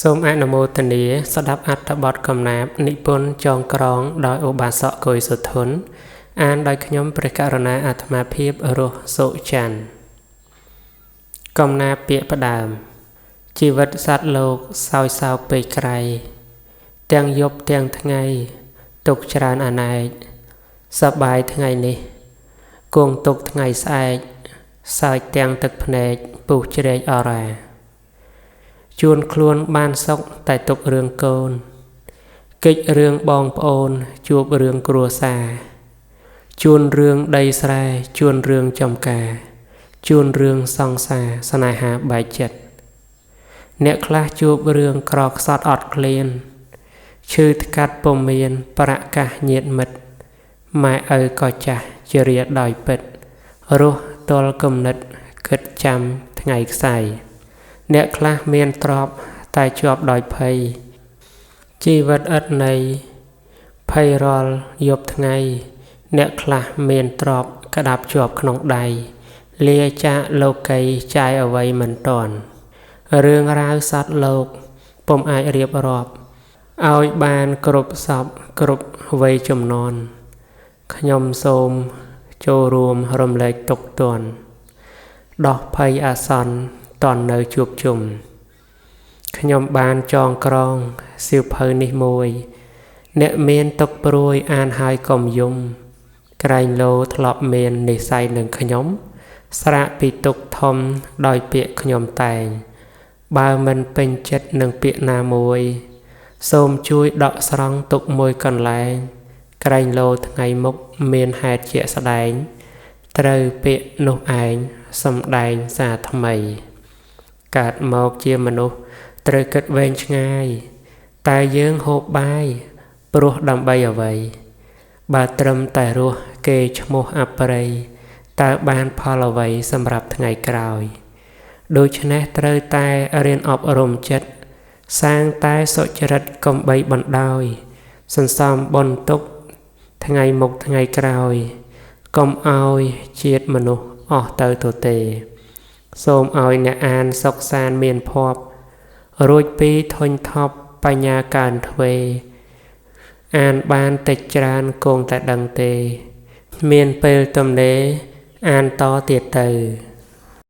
សូមអនុមោទនាស្ដាប់អត្ថបទកំណាព្យនិពន្ធចងក្រងដោយឧបាសកកុយសុធនអានដោយខ្ញុំព្រះករុណាអាត្មាភាពរស់សុច័ន្ទកំណាព្យពាក្យផ្ដើមជីវិតសត្វលោកសោយសោកពេកក្រៃទាំងយប់ទាំងថ្ងៃទុកច្រើនអណែកសប្បាយថ្ងៃនេះគង់ទុកថ្ងៃស្អែកសើចទាំងទឹកភ្នែកពុះជ្រែកអរ៉ាជួនខ្លួនបានសុខតែទុករឿងកូនកិច្ចរឿងបងប្អូនជួបរឿងគ្រួសារជួនរឿងដីស្រែជួនរឿងចំការជួនរឿងសង្សារស្នេហាបែកចិត្តអ្នកខ្លះជួបរឿងក្រខ្សត់អត់ឃ្លានឈឺថ្កាត់ពុំមានប្រកាសញាតមិត្តម៉ែឪក៏ចាស់ជារាដោយពិតរស់ទល់គំនិតគិតចាំថ្ងៃខ្សែអ្នកខ្លះមានទ្រព្យតែជាប់ដោយភ័យជីវិតឥតន័យភ័យរាល់យប់ថ្ងៃអ្នកខ្លះមានទ្រព្យក្តាប់ជាប់ក្នុងដៃលាចាកលោកីចាយអ្វីមិនតាន់រឿងរ៉ាវសត្វលោកពុំអាចរៀបរាប់ឲ្យបានគ្រប់សពគ្រប់វ័យចំនួនខ្ញុំសូមចូលរួមរំលែកទុក្ខទន់ដោះភ័យអាសន្នតន់នៅជួបជុំខ្ញុំបានចងក្រងសៀវភៅនេះមួយអ្នកមានទុក្ខព្រួយអានហើយកុំយំក្រែងលោធ្លាប់មាននិស្ស័យនឹងខ្ញុំស្រាកពីទុក្ខធំដោយពាក្យខ្ញុំតែងបើមិនពេញចិត្តនឹងពាក្យណាមួយសូមជួយដកស្រង់ទុក្ខមួយកន្លែងក្រែងលោថ្ងៃមុខមានហេតុជាក់ស្ដែងត្រូវពាក្យនោះឯងសំដែងសារថ្មីកើតមកជាមនុស្សត្រូវគិតវែងឆ្ងាយតែយើងហូបបាយព្រោះដើម្បីអ្វីបើត្រឹមតែរស់គេឈ្មោះអប្រិយតើបានផលអ្វីសម្រាប់ថ្ងៃក្រោយដូច្នេះត្រូវតែរៀនអប់រំចិត្តសាងតែសុចរិតកុំបីបណ្ដោយសន្សំបុណ្យទុកថ្ងៃមុខថ្ងៃក្រោយកុំឲ្យជាតិមនុស្សអស់ទៅទទេសូមឲ្យអ្នកអានសុខសាន្តមានភ័ព្វរួចពីធុញថប់បញ្ញាកើនទ្វេអានបានតិចច្រើនគង់តែដឹងទេមានពេលទំនេរអានតទៀតទៅ